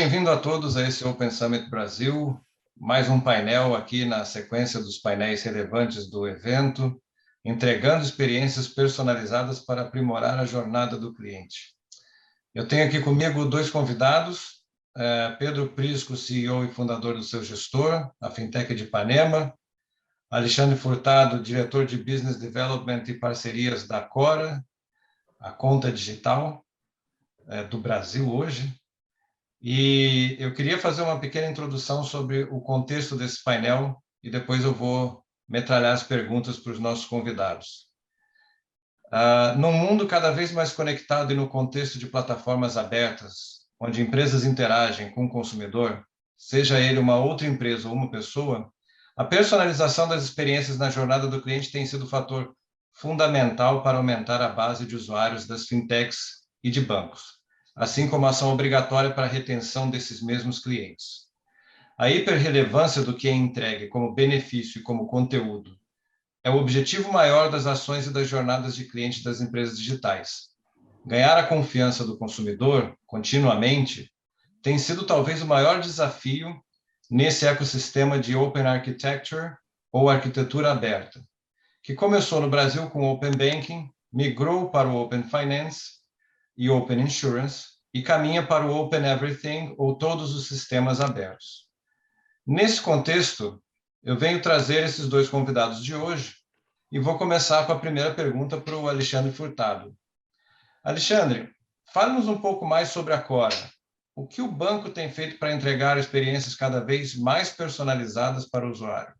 Bem-vindo a todos a esse Open Summit Brasil, mais um painel aqui na sequência dos painéis relevantes do evento, entregando experiências personalizadas para aprimorar a jornada do cliente. Eu tenho aqui comigo dois convidados, Pedro Prisco, CEO e fundador do Seu Gestor, a Fintech de Ipanema, Alexandre Furtado, diretor de Business Development e Parcerias da Cora, a conta digital do Brasil hoje. E eu queria fazer uma pequena introdução sobre o contexto desse painel e depois eu vou metralhar as perguntas para os nossos convidados. Num mundo cada vez mais conectado e no contexto de plataformas abertas, onde empresas interagem com o consumidor, seja ele uma outra empresa ou uma pessoa, a personalização das experiências na jornada do cliente tem sido um fator fundamental para aumentar a base de usuários das fintechs e de bancos, assim como a ação obrigatória para a retenção desses mesmos clientes. A hiperrelevância do que é entregue como benefício e como conteúdo é o objetivo maior das ações e das jornadas de clientes das empresas digitais. Ganhar a confiança do consumidor, continuamente, tem sido talvez o maior desafio nesse ecossistema de Open Architecture ou arquitetura aberta, que começou no Brasil com o Open Banking, migrou para o Open Finance e Open Insurance e caminha para o Open Everything ou todos os sistemas abertos. Nesse contexto, eu venho trazer esses dois convidados de hoje e vou começar com a primeira pergunta para o Alexandre Furtado. Alexandre, fale-nos um pouco mais sobre a Cora. O que o banco tem feito para entregar experiências cada vez mais personalizadas para o usuário?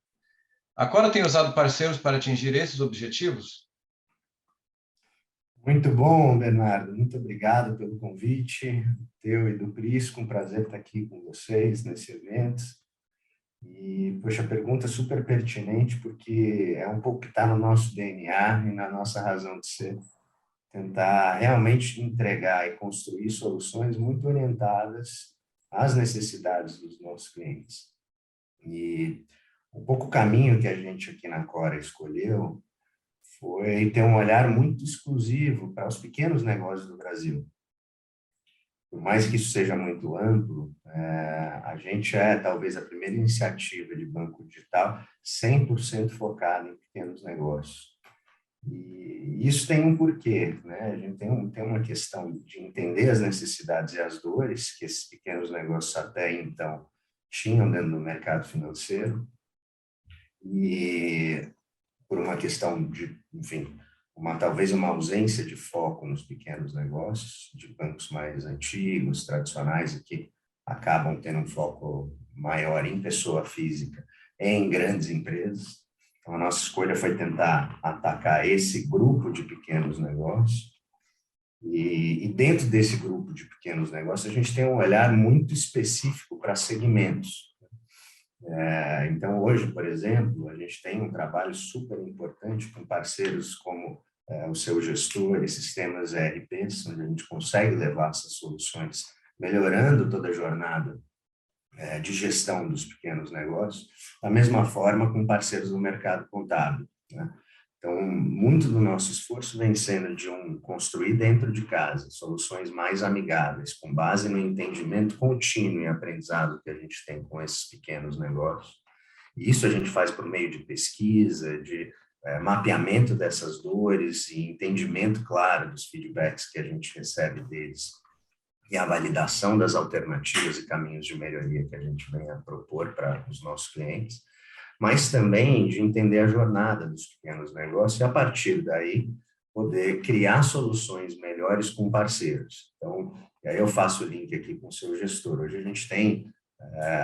A Cora tem usado parceiros para atingir esses objetivos? Muito bom, Bernardo. Muito obrigado pelo convite, teu e do Prisco. Um prazer estar aqui com vocês nesse evento. E, poxa, a pergunta é super pertinente, porque é um pouco que está no nosso DNA e na nossa razão de ser. Tentar realmente entregar e construir soluções muito orientadas às necessidades dos nossos clientes. E um pouco o caminho que a gente aqui na Cora escolheu foi ter um olhar muito exclusivo para os pequenos negócios do Brasil. Por mais que isso seja muito amplo, a gente é talvez a primeira iniciativa de banco digital 100% focada em pequenos negócios. E isso tem um porquê, né? A gente tem uma questão de entender as necessidades e as dores que esses pequenos negócios até então tinham dentro do mercado financeiro. E por uma questão de, enfim, talvez uma ausência de foco nos pequenos negócios, de bancos mais antigos, tradicionais, e que acabam tendo um foco maior em pessoa física, em grandes empresas. Então, a nossa escolha foi tentar atacar esse grupo de pequenos negócios. E dentro desse grupo de pequenos negócios, a gente tem um olhar muito específico para segmentos. Então, hoje, por exemplo, a gente tem um trabalho super importante com parceiros como o Seu Gestor e sistemas ERPs, onde a gente consegue levar essas soluções, melhorando toda a jornada de gestão dos pequenos negócios, da mesma forma com parceiros do mercado contábil, né? Então, muito do nosso esforço vem sendo de construir dentro de casa soluções mais amigáveis, com base no entendimento contínuo e aprendizado que a gente tem com esses pequenos negócios. E isso a gente faz por meio de pesquisa, de mapeamento dessas dores e entendimento claro dos feedbacks que a gente recebe deles e a validação das alternativas e caminhos de melhoria que a gente vem a propor para os nossos clientes, mas também de entender a jornada dos pequenos negócios e, a partir daí, poder criar soluções melhores com parceiros. Então, aí eu faço o link aqui com o Seu Gestor. Hoje a gente tem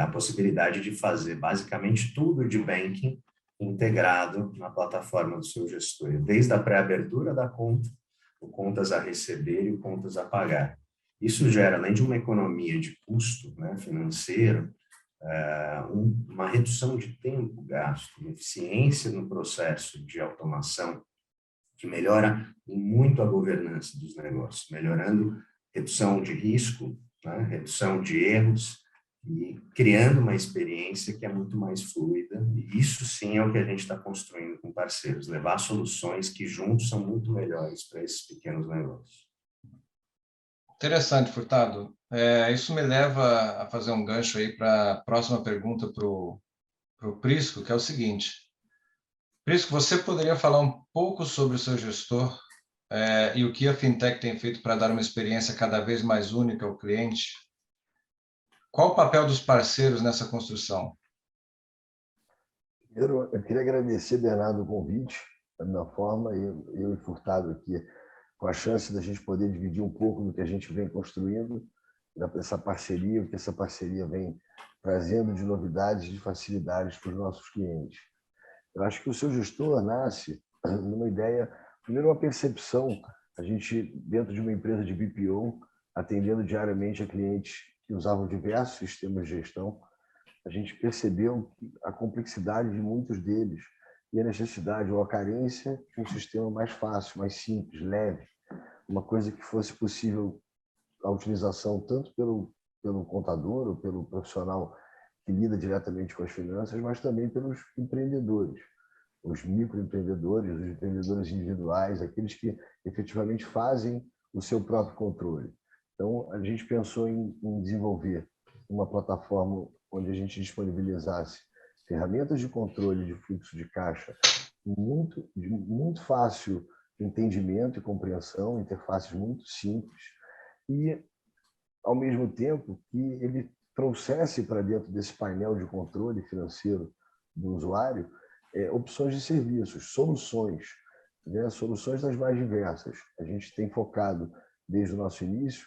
a possibilidade de fazer basicamente tudo de banking integrado na plataforma do Seu Gestor, desde a pré-abertura da conta, o contas a receber e o contas a pagar. Isso gera, além de uma economia de custo, né, financeiro, uma redução de tempo gasto, uma eficiência no processo de automação que melhora muito a governança dos negócios, melhorando redução de risco, né, redução de erros e criando uma experiência que é muito mais fluida. E isso sim é o que a gente está construindo com parceiros, levar soluções que juntos são muito melhores para esses pequenos negócios. Interessante, Furtado. Isso me leva a fazer um gancho aí para a próxima pergunta para o Prisco, que é o seguinte. Prisco, você poderia falar um pouco sobre o seu gestor e o que a Fintech tem feito para dar uma experiência cada vez mais única ao cliente? Qual o papel dos parceiros nessa construção? Primeiro, eu queria agradecer, Bernardo, o convite, da minha forma, eu e Furtado aqui, com a chance da gente poder dividir um pouco do que a gente vem construindo, dessa parceria, o que essa parceria vem trazendo de novidades e de facilidades para os nossos clientes. Eu acho que o seu gestor nasce numa ideia, primeiro uma percepção, a gente, dentro de uma empresa de BPO, atendendo diariamente a clientes que usavam diversos sistemas de gestão, a gente percebeu a complexidade de muitos deles e a necessidade ou a carência de um sistema mais fácil, mais simples, leve, uma coisa que fosse possível a utilização tanto pelo contador ou pelo profissional que lida diretamente com as finanças, mas também pelos empreendedores, os microempreendedores, os empreendedores individuais, aqueles que efetivamente fazem o seu próprio controle. Então, a gente pensou em desenvolver uma plataforma onde a gente disponibilizasse ferramentas de controle de fluxo de caixa de muito fácil entendimento e compreensão, interfaces muito simples, e, ao mesmo tempo, que ele trouxesse para dentro desse painel de controle financeiro do usuário opções de serviços, soluções, né? Soluções das mais diversas. A gente tem focado, desde o nosso início,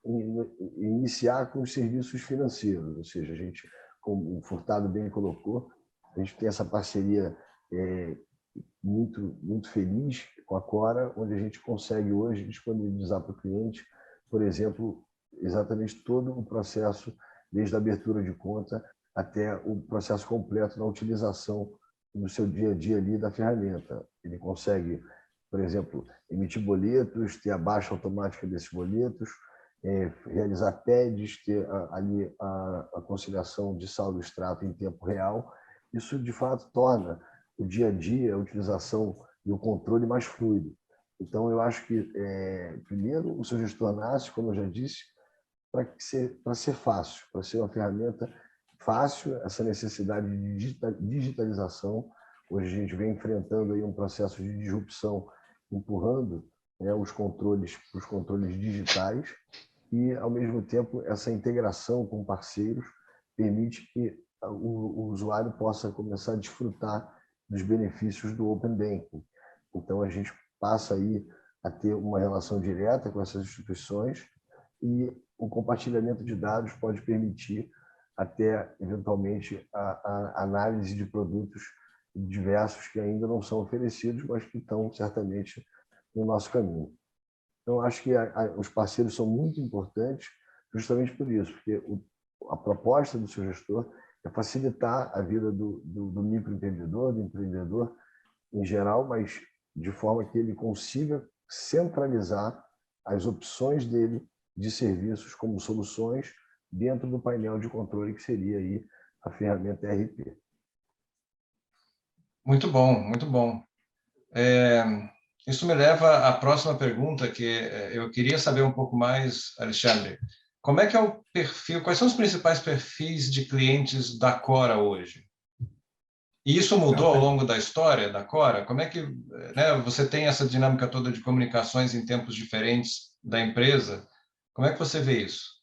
em iniciar com os serviços financeiros, ou seja, a gente, como o Furtado bem colocou, a gente tem essa parceria muito feliz com a Cora, onde a gente consegue hoje disponibilizar para o cliente, por exemplo, exatamente todo o processo, desde a abertura de conta até o processo completo da utilização no seu dia a dia ali da ferramenta. Ele consegue, por exemplo, emitir boletos, ter a baixa automática desses boletos, realizar TEDs, ter ali a conciliação de saldo e extrato em tempo real. Isso, de fato, torna o dia a dia, a utilização e o controle mais fluido. Então, eu acho que, primeiro, o seu gestor nasce, como eu já disse, para ser fácil, para ser uma ferramenta fácil, essa necessidade de digitalização. Hoje a gente vem enfrentando aí um processo de disrupção, empurrando os controles para os controles digitais e, ao mesmo tempo, essa integração com parceiros permite que o usuário possa começar a desfrutar dos benefícios do Open Banking. Então, a gente passa aí a ter uma relação direta com essas instituições e o compartilhamento de dados pode permitir até, eventualmente, a análise de produtos diversos que ainda não são oferecidos, mas que estão, certamente, no nosso caminho. Então, acho que os parceiros são muito importantes justamente por isso, porque a proposta do seu gestor é facilitar a vida do microempreendedor, do empreendedor em geral, mas de forma que ele consiga centralizar as opções dele de serviços como soluções dentro do painel de controle que seria aí a ferramenta ERP. Muito bom, muito bom. Isso me leva à próxima pergunta, que eu queria saber um pouco mais, Alexandre. Como é que é o perfil, quais são os principais perfis de clientes da Cora hoje? E isso mudou ao longo da história da Cora? Como é que você tem essa dinâmica toda de comunicações em tempos diferentes da empresa? Como é que você vê isso?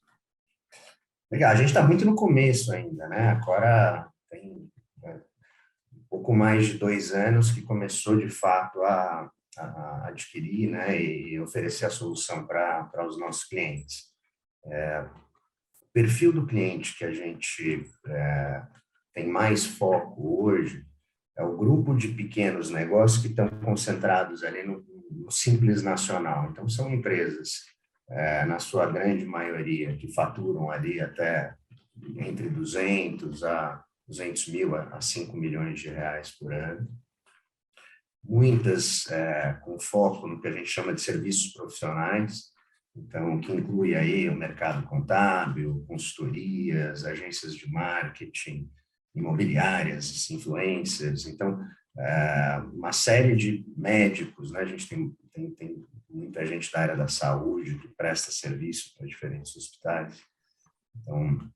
Legal, a gente está muito no começo ainda, né? A Cora tem um pouco mais de 2 anos que começou, de fato, a adquirir, né, e oferecer a solução para os nossos clientes. O perfil do cliente que a gente tem mais foco hoje é o grupo de pequenos negócios que estão concentrados ali no Simples Nacional. Então, são empresas, na sua grande maioria, que faturam ali até entre 200 a 200 mil a 5 milhões de reais por ano. Muitas com foco no que a gente chama de serviços profissionais, então, que inclui aí o mercado contábil, consultorias, agências de marketing, imobiliárias, influencers. Então, uma série de médicos, né? A gente tem muita gente da área da saúde que presta serviço para diferentes hospitais. Então,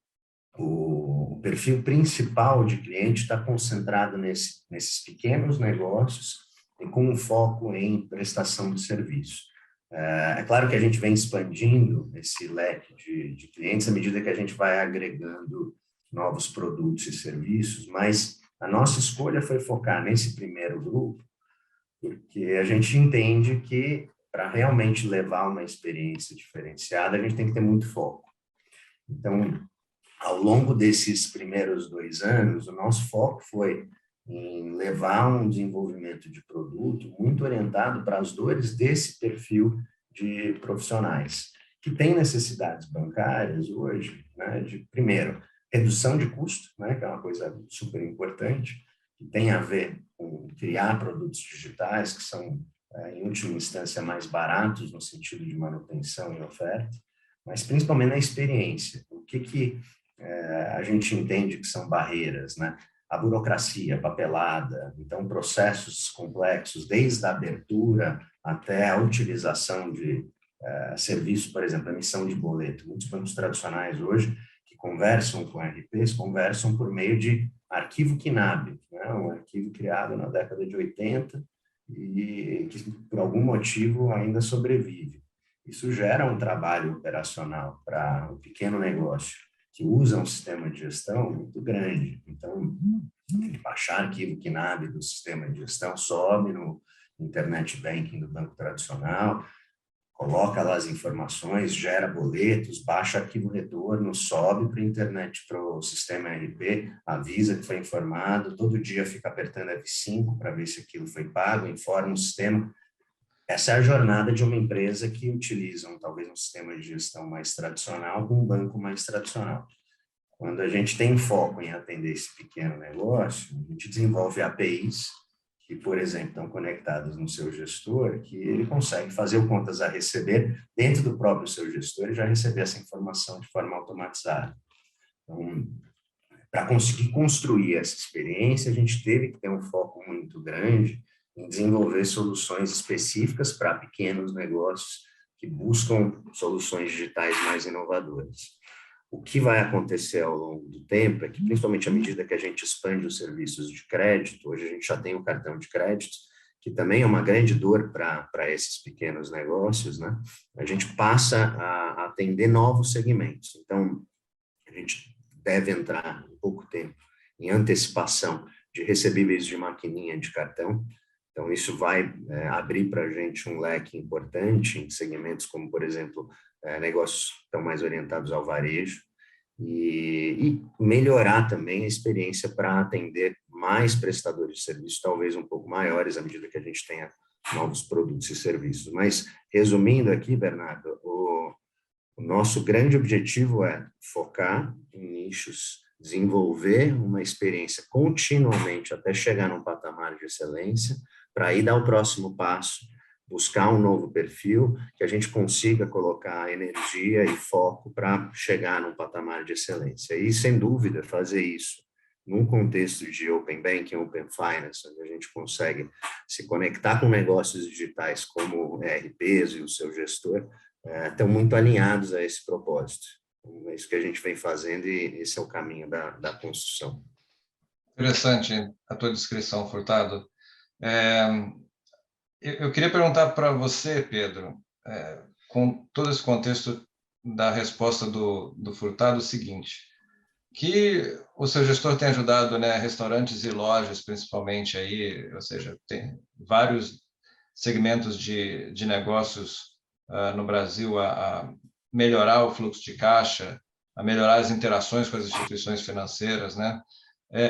o perfil principal de cliente está concentrado nesses pequenos negócios e com um foco em prestação de serviço. É claro que a gente vem expandindo esse leque de clientes à medida que a gente vai agregando novos produtos e serviços, mas a nossa escolha foi focar nesse primeiro grupo, porque a gente entende que para realmente levar uma experiência diferenciada, a gente tem que ter muito foco. Então, ao longo desses primeiros 2 anos, o nosso foco foi em levar um desenvolvimento de produto muito orientado para as dores desse perfil de profissionais, que tem necessidades bancárias hoje, né, de, primeiro, redução de custo, né, que é uma coisa super importante, que tem a ver com criar produtos digitais que são, em última instância, mais baratos no sentido de manutenção e oferta, mas principalmente na experiência. O que a gente entende que são barreiras, né? A burocracia, a papelada, então processos complexos, desde a abertura até a utilização de serviços, por exemplo, emissão de boleto. Muitos bancos tradicionais hoje que conversam com RPs, conversam por meio de arquivo KNAB, né? Um arquivo criado na década de 80 e que, por algum motivo, ainda sobrevive. Isso gera um trabalho operacional para um pequeno negócio que usa um sistema de gestão muito grande. Então, baixar arquivo KNAB do sistema de gestão, sobe no Internet Banking do banco tradicional, coloca lá as informações, gera boletos, baixa arquivo retorno, sobe para a internet, para o sistema ERP, avisa que foi informado, todo dia fica apertando F5 para ver se aquilo foi pago, informa o sistema. Essa é a jornada de uma empresa que utiliza talvez um sistema de gestão mais tradicional com um banco mais tradicional. Quando a gente tem foco em atender esse pequeno negócio, a gente desenvolve APIs que, por exemplo, estão conectadas no seu gestor, que ele consegue fazer o contas a receber dentro do próprio seu gestor e já receber essa informação de forma automatizada. Então, para conseguir construir essa experiência, a gente teve que ter um foco muito grande em desenvolver soluções específicas para pequenos negócios que buscam soluções digitais mais inovadoras. O que vai acontecer ao longo do tempo é que, principalmente à medida que a gente expande os serviços de crédito, hoje a gente já tem o cartão de crédito, que também é uma grande dor para esses pequenos negócios, né? A gente passa a atender novos segmentos. Então, a gente deve entrar em pouco tempo em antecipação de recebíveis de maquininha de cartão. Então, isso vai abrir para a gente um leque importante em segmentos como, por exemplo, negócios que estão mais orientados ao varejo e melhorar também a experiência para atender mais prestadores de serviços, talvez um pouco maiores, à medida que a gente tenha novos produtos e serviços. Mas, resumindo aqui, Bernardo, o nosso grande objetivo é focar em nichos, desenvolver uma experiência continuamente até chegar num patamar de excelência, para aí dar o próximo passo, buscar um novo perfil, que a gente consiga colocar energia e foco para chegar num patamar de excelência. E, sem dúvida, fazer isso num contexto de Open Banking, Open Finance, onde a gente consegue se conectar com negócios digitais como ERPs e o seu gestor, estão muito alinhados a esse propósito. É isso que a gente vem fazendo e esse é o caminho da construção. Interessante a tua descrição, Furtado. Eu queria perguntar para você, Pedro, com todo esse contexto da resposta do Furtado, o seguinte, que o seu gestor tem ajudado, né, restaurantes e lojas, principalmente, aí, ou seja, tem vários segmentos de negócios no Brasil a melhorar o fluxo de caixa, a melhorar as interações com as instituições financeiras, né?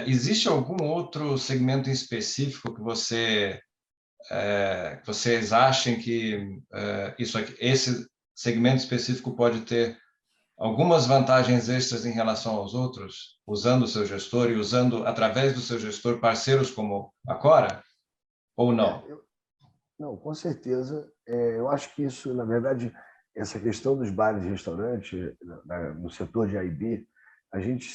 Existe algum outro segmento em específico que vocês achem que esse segmento específico pode ter algumas vantagens extras em relação aos outros, usando o seu gestor e usando, através do seu gestor, parceiros como a Cora? Ou não? Não, com certeza. Eu acho que isso, na verdade, essa questão dos bares e restaurantes, no setor de A&B, a gente,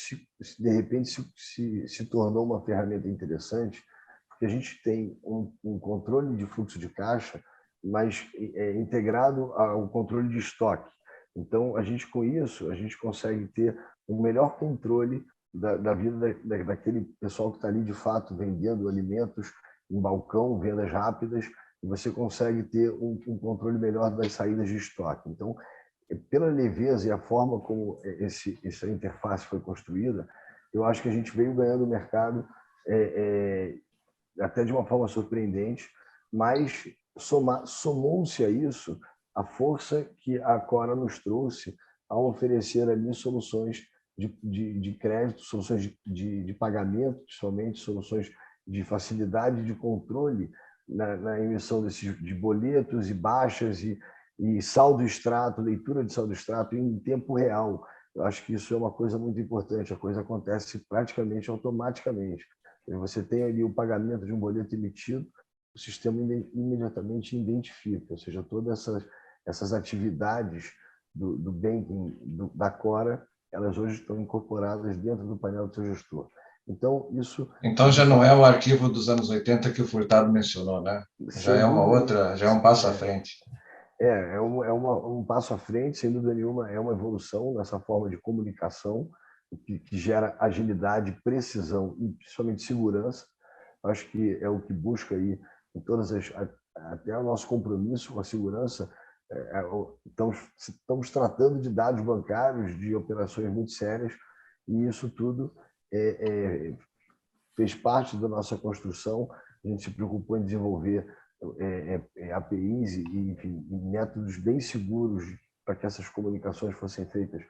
de repente, se tornou uma ferramenta interessante, porque a gente tem um controle de fluxo de caixa mais integrado ao controle de estoque. Então, com isso, a gente consegue ter um melhor controle da vida daquele pessoal que está ali, de fato, vendendo alimentos em balcão, vendas rápidas, e você consegue ter um controle melhor das saídas de estoque. Então, pela leveza e a forma como essa interface foi construída, eu acho que a gente veio ganhando o mercado até de uma forma surpreendente, mas somou-se a isso a força que a Cora nos trouxe ao oferecer ali soluções de crédito, soluções de pagamento, principalmente soluções de facilidade de controle na emissão de boletos e baixas e saldo extrato, leitura de saldo extrato em tempo real. Eu acho que isso é uma coisa muito importante, a coisa acontece praticamente automaticamente. Você tem ali o pagamento de um boleto emitido, o sistema imediatamente identifica, ou seja, todas essas atividades do banking, da Cora, elas hoje estão incorporadas dentro do painel do seu gestor. Então, isso... Então, já não é o arquivo dos anos 80 que o Furtado mencionou, né? Já é uma outra, já é um passo à frente. Um passo à frente, sem dúvida nenhuma, é uma evolução nessa forma de comunicação, que gera agilidade, precisão e principalmente segurança. Acho que é o que busca aí em todas até o nosso compromisso com a segurança. Estamos tratando de dados bancários, de operações muito sérias, e isso tudo fez parte da nossa construção. A gente se preocupou em desenvolver APIs e, enfim, métodos bem seguros para que essas comunicações fossem feitas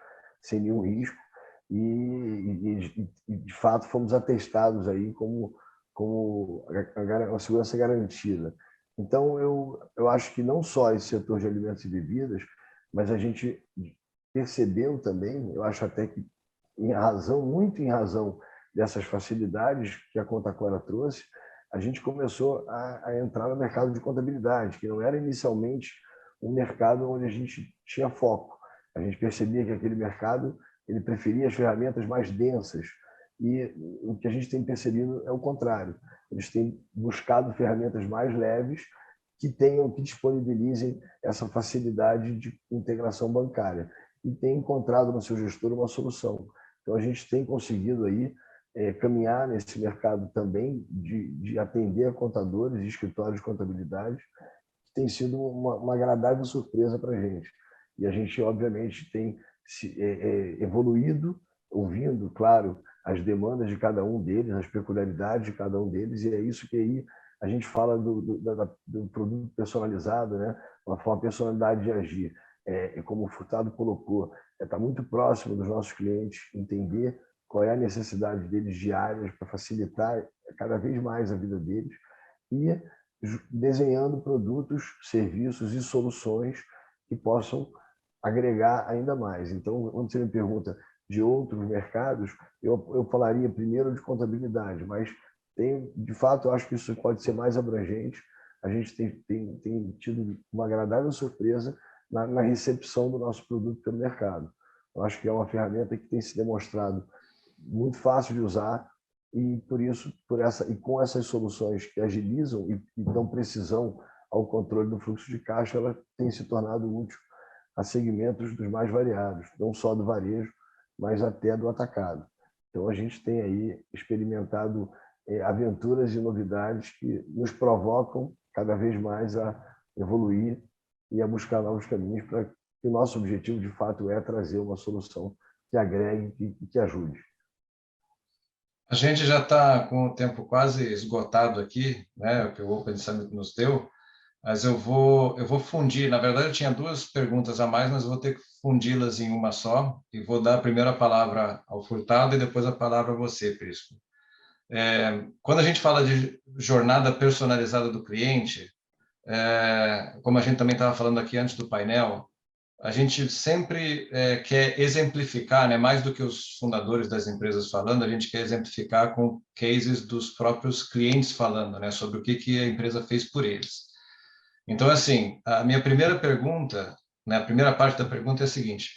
sem nenhum risco. E de fato, fomos atestados aí como a segurança garantida. Então, eu acho que não só esse setor de alimentos e bebidas, mas a gente percebeu também, eu acho até que muito em razão dessas facilidades que a Conta Cora trouxe, a gente começou a entrar no mercado de contabilidade, que não era inicialmente um mercado onde a gente tinha foco. A gente percebia que aquele mercado ele preferia as ferramentas mais densas, e o que a gente tem percebido é o contrário. Eles têm buscado ferramentas mais leves que disponibilizem essa facilidade de integração bancária, e tem encontrado no seu gestor uma solução. Então, a gente tem conseguido aí caminhar nesse mercado também de atender a contadores e escritórios de contabilidade, que tem sido uma agradável surpresa para a gente. E a gente, obviamente, tem evoluído, ouvindo, claro, as demandas de cada um deles, as peculiaridades de cada um deles, e é isso que aí a gente fala do produto personalizado, né? Uma forma personalidade de agir. Como o Furtado colocou, está muito próximo dos nossos clientes, entender qual é a necessidade deles diárias para facilitar cada vez mais a vida deles, e desenhando produtos, serviços e soluções que possam agregar ainda mais. Então, quando você me pergunta de outros mercados, eu falaria primeiro de contabilidade, mas de fato, eu acho que isso pode ser mais abrangente. A gente tem tido uma agradável surpresa na recepção do nosso produto pelo mercado. Eu acho que é uma ferramenta que tem se demonstrado muito fácil de usar, e por isso, e com essas soluções que agilizam e dão precisão ao controle do fluxo de caixa, ela tem se tornado útil a segmentos dos mais variados, não só do varejo, mas até do atacado. Então, a gente tem aí experimentado aventuras e novidades que nos provocam cada vez mais a evoluir e a buscar novos caminhos, para que o nosso objetivo, de fato, é trazer uma solução que agregue e que ajude. A gente já está com o tempo quase esgotado aqui, né, o que o Open Summit nos deu, mas eu vou fundir. Na verdade, eu tinha duas perguntas a mais, mas vou ter que fundi-las em uma só, e vou dar primeiro a palavra ao Furtado e depois a palavra a você, Prisco. Quando a gente fala de jornada personalizada do cliente, como a gente também estava falando aqui antes do painel, a gente sempre quer exemplificar, né, mais do que os fundadores das empresas falando, a gente quer exemplificar com cases dos próprios clientes falando, né, sobre o que a empresa fez por eles. Então, assim, a minha primeira pergunta, né, a primeira parte da pergunta é a seguinte: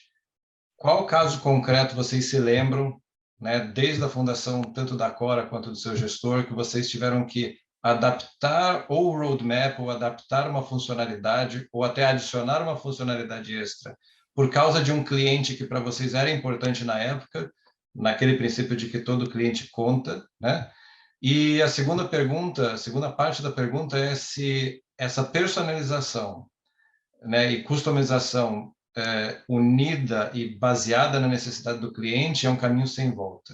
qual caso concreto vocês se lembram, né, desde a fundação, tanto da Cora quanto do seu gestor, que vocês tiveram que adaptar ou o roadmap, ou adaptar uma funcionalidade, ou até adicionar uma funcionalidade extra, por causa de um cliente que para vocês era importante na época, naquele princípio de que todo cliente conta, né? E a segunda pergunta, a segunda parte da pergunta é se essa personalização, né, e customização unida e baseada na necessidade do cliente é um caminho sem volta.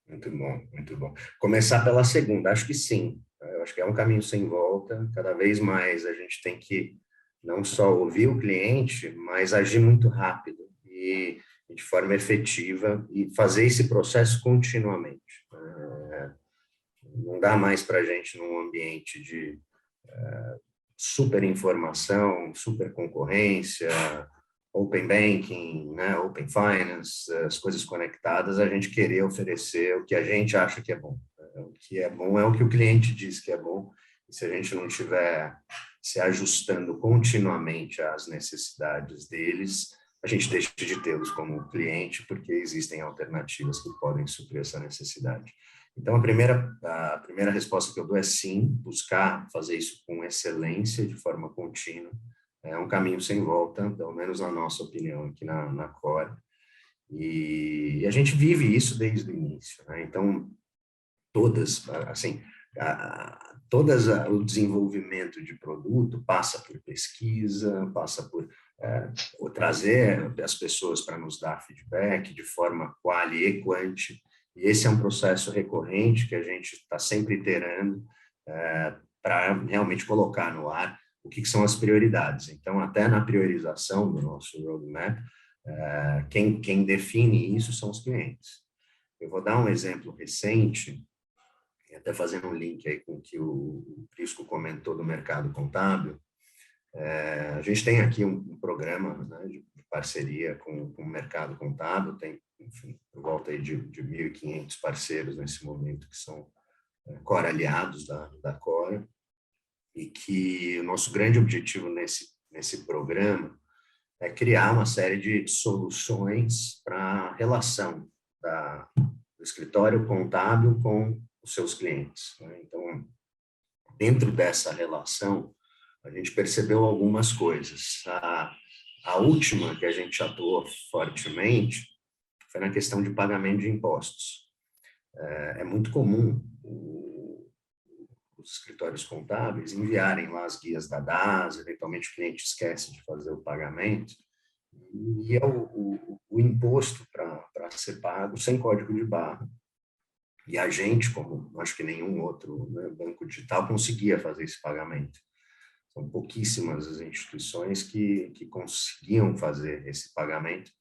Muito bom, muito bom. Começar pela segunda, acho que sim. Eu acho que é um caminho sem volta. Cada vez mais a gente tem que não só ouvir o cliente, mas agir muito rápido e de forma efetiva e fazer esse processo continuamente. Não dá mais para a gente num ambiente de super informação, super concorrência, open banking, né, open finance, as coisas conectadas, a gente querer oferecer o que a gente acha que é bom. O que é bom é o que o cliente diz que é bom, e se a gente não estiver se ajustando continuamente às necessidades deles, a gente deixa de tê-los como cliente, porque existem alternativas que podem suprir essa necessidade. Então, a primeira resposta que eu dou é sim, buscar fazer isso com excelência, de forma contínua. É um caminho sem volta, pelo menos na nossa opinião aqui na Core. E a gente vive isso desde o início, né? Então, o desenvolvimento de produto passa por pesquisa, passa por trazer as pessoas para nos dar feedback de forma quali e quanti. E esse é um processo recorrente que a gente está sempre iterando para realmente colocar no ar o que são as prioridades. Então, até na priorização do nosso roadmap, quem define isso são os clientes. Eu vou dar um exemplo recente, até fazendo um link aí com o que o Prisco comentou do mercado contábil. A gente tem aqui um programa, né, de parceria com o mercado contábil, tem, enfim, por volta aí de 1.500 parceiros nesse momento que são Core aliados da Core, e que o nosso grande objetivo nesse programa é criar uma série de soluções para a relação do escritório contábil com os seus clientes, né? Então, dentro dessa relação, a gente percebeu algumas coisas. A última que a gente atuou fortemente foi na questão de pagamento de impostos. É muito comum os escritórios contábeis enviarem lá as guias da DAS, eventualmente o cliente esquece de fazer o pagamento, e é o imposto para ser pago sem código de barra. E a gente, como acho que nenhum outro, né, banco digital, conseguia fazer esse pagamento. São pouquíssimas as instituições que conseguiam fazer esse pagamento.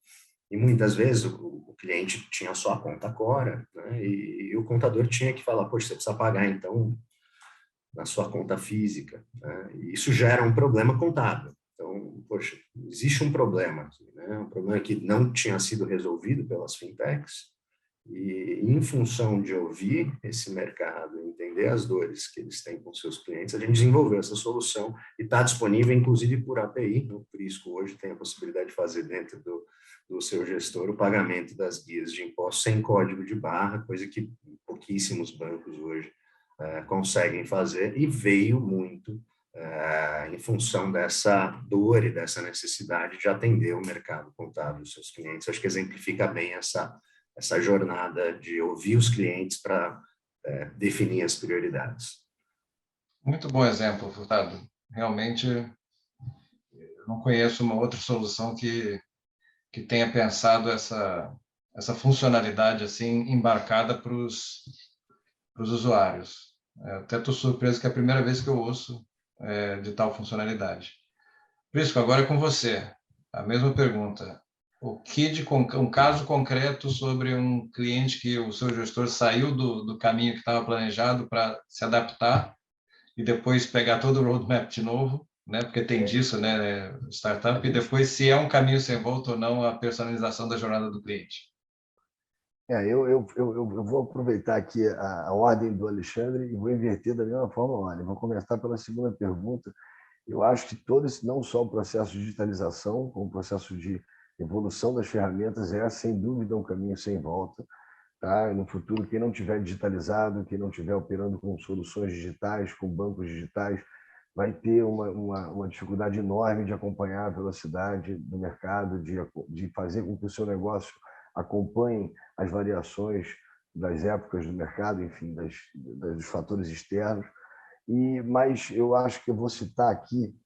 E muitas vezes o cliente tinha só a conta Core, né, e o contador tinha que falar, poxa, você precisa pagar então na sua conta física, né? E isso gera um problema contábil. Então, poxa, existe um problema aqui, né? Um problema que não tinha sido resolvido pelas fintechs, e em função de ouvir esse mercado, entender as dores que eles têm com seus clientes, a gente desenvolveu essa solução e está disponível, inclusive, por API. O Prisco hoje tem a possibilidade de fazer dentro do seu gestor o pagamento das guias de impostos sem código de barra, coisa que pouquíssimos bancos hoje conseguem fazer, e veio muito em função dessa dor e dessa necessidade de atender o mercado contábil dos seus clientes. Acho que exemplifica bem essa jornada de ouvir os clientes para definir as prioridades. Muito bom exemplo, Furtado. Realmente, eu não conheço uma outra solução que tenha pensado essa funcionalidade assim embarcada para os usuários. Eu até estou surpreso que é a primeira vez que eu ouço de tal funcionalidade. Prisco, agora é com você. A mesma pergunta. Um caso concreto sobre um cliente que o seu gestor saiu do caminho que estava planejado para se adaptar e depois pegar todo o roadmap de novo, né? Porque tem disso, né? Startup, e depois se é um caminho sem volta ou não a personalização da jornada do cliente. Eu vou aproveitar aqui a ordem do Alexandre e vou inverter da mesma forma a ordem. Vou começar pela segunda pergunta. Eu acho que todo esse, não só o processo de digitalização, como o processo de evolução das ferramentas, sem dúvida um caminho sem volta. tá? No futuro, quem não tiver digitalizado, quem não tiver operando com soluções digitais, com bancos digitais, vai ter uma dificuldade enorme de acompanhar a velocidade do mercado, de fazer com que o seu negócio acompanhe as variações das épocas do mercado, enfim, dos fatores externos. Mas eu acho que eu vou citar aqui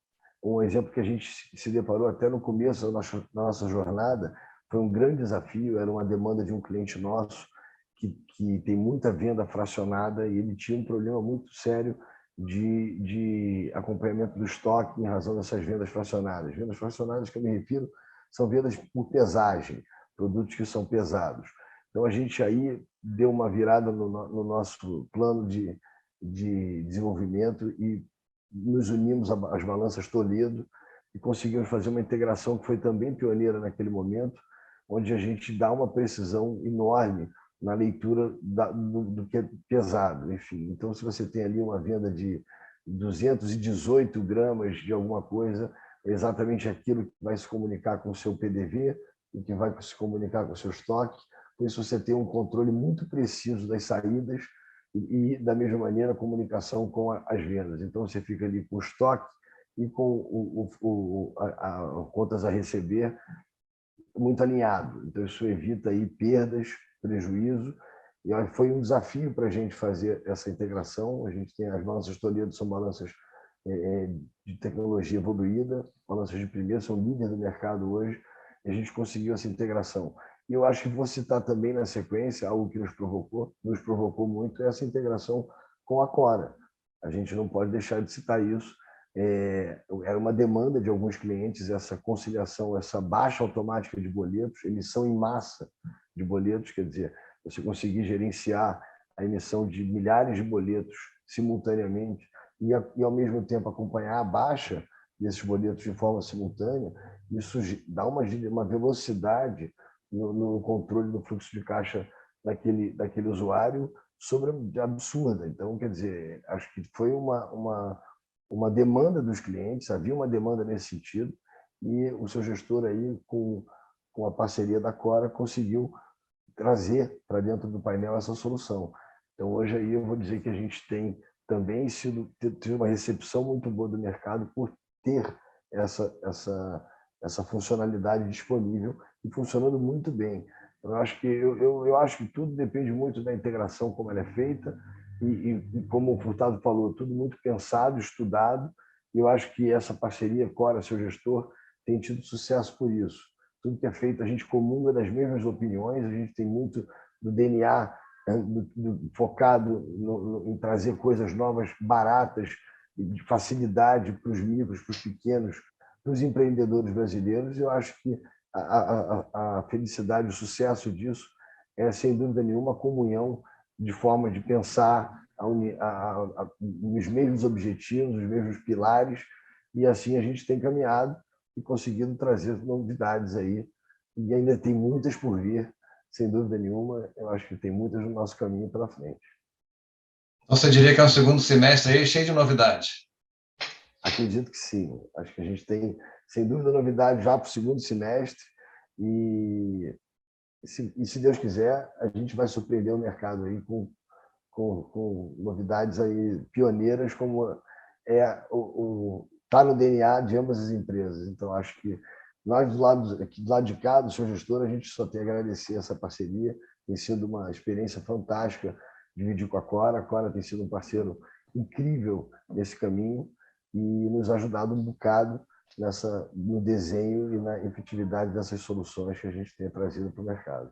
um exemplo que a gente se deparou até no começo da nossa jornada. Foi um grande desafio, era uma demanda de um cliente nosso que tem muita venda fracionada e ele tinha um problema muito sério de acompanhamento do estoque em razão dessas vendas fracionadas. Vendas fracionadas que eu me refiro são vendas por pesagem, produtos que são pesados. Então, a gente aí deu uma virada no nosso plano de desenvolvimento e nos unimos às balanças Toledo e conseguimos fazer uma integração que foi também pioneira naquele momento, onde a gente dá uma precisão enorme na leitura do que é pesado. Enfim, então, se você tem ali uma venda de 218 gramas de alguma coisa, é exatamente aquilo que vai se comunicar com o seu PDV e que vai se comunicar com o seu estoque. Por isso, você tem um controle muito preciso das saídas e, da mesma maneira, a comunicação com as vendas. Então, você fica ali com o estoque e com contas a receber muito alinhado. Então, isso evita aí perdas, prejuízo. E foi um desafio para a gente fazer essa integração. A gente tem as balanças Toledo, são balanças de tecnologia evoluída, balanças de primeira, são líderes do mercado hoje, e a gente conseguiu essa integração. E eu acho que vou citar também na sequência algo que nos provocou muito, é essa integração com a Cora. A gente não pode deixar de citar isso. Era uma demanda de alguns clientes essa conciliação, essa baixa automática de boletos, emissão em massa de boletos, quer dizer, você conseguir gerenciar a emissão de milhares de boletos simultaneamente e ao mesmo tempo acompanhar a baixa desses boletos de forma simultânea, isso dá uma velocidade no controle do fluxo de caixa daquele usuário absurda. Então, quer dizer, acho que foi uma demanda dos clientes, havia uma demanda nesse sentido, e o seu gestor aí, com a parceria da Cora, conseguiu trazer para dentro do painel essa solução. Então, hoje aí eu vou dizer que a gente tem também tido uma recepção muito boa do mercado por ter essa funcionalidade disponível e funcionando muito bem. Eu acho que tudo depende muito da integração, como ela é feita, e como o Furtado falou, tudo muito pensado, estudado, e eu acho que essa parceria Cora, seu gestor, tem tido sucesso por isso. Tudo que é feito, a gente comunga das mesmas opiniões, a gente tem muito do DNA focado em trazer coisas novas, baratas, de facilidade para os micros, para os pequenos, para os empreendedores brasileiros. Eu acho que a felicidade, o sucesso disso é, sem dúvida nenhuma, a comunhão de forma de pensar os mesmos objetivos, os mesmos pilares, e assim a gente tem caminhado e conseguido trazer novidades aí, e ainda tem muitas por vir, sem dúvida nenhuma. Eu acho que tem muitas no nosso caminho pela frente. Você diria que é um segundo semestre aí cheio de novidade? Acredito que sim. Acho que a gente tem, sem dúvida, novidade já para o segundo semestre, e se Deus quiser, a gente vai surpreender o mercado aí com novidades aí pioneiras, como está no DNA de ambas as empresas. Então, acho que nós, do lado de cá, do seu gestor, a gente só tem a agradecer essa parceria. Tem sido uma experiência fantástica dividir com a Cora. A Cora tem sido um parceiro incrível nesse caminho e nos ajudado um bocado no desenho e na efetividade dessas soluções que a gente tem trazido para o mercado.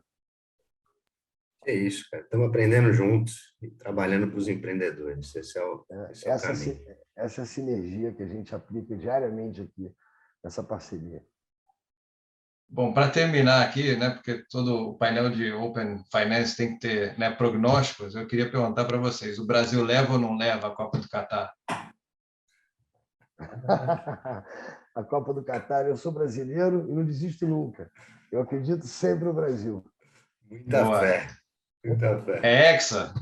É isso, cara. Estamos aprendendo juntos e trabalhando para os empreendedores. Esse é o caminho. Essa é a sinergia que a gente aplica diariamente aqui, nessa parceria. Bom, para terminar aqui, né, porque todo o painel de Open Finance tem que ter, né, prognósticos, eu queria perguntar para vocês, o Brasil leva ou não leva a Copa do Catar? A Copa do Catar, eu sou brasileiro e não desisto nunca. Eu acredito sempre no Brasil. Muita fé. Muita fé. É hexa?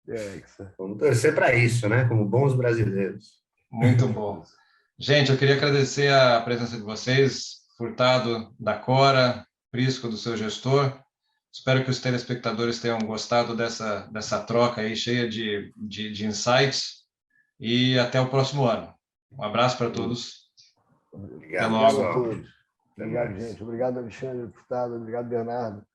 É hexa. Vamos torcer para isso, né? Como bons brasileiros. Muito bom. Gente, eu queria agradecer a presença de vocês, Furtado da Cora, Prisco do seu gestor. Espero que os telespectadores tenham gostado dessa troca aí, cheia de insights, e até o próximo ano. Um abraço para todos. Obrigado, Obrigado a pessoal. todos. Obrigado, gente. Obrigado, Alexandre, deputado. Obrigado, Bernardo.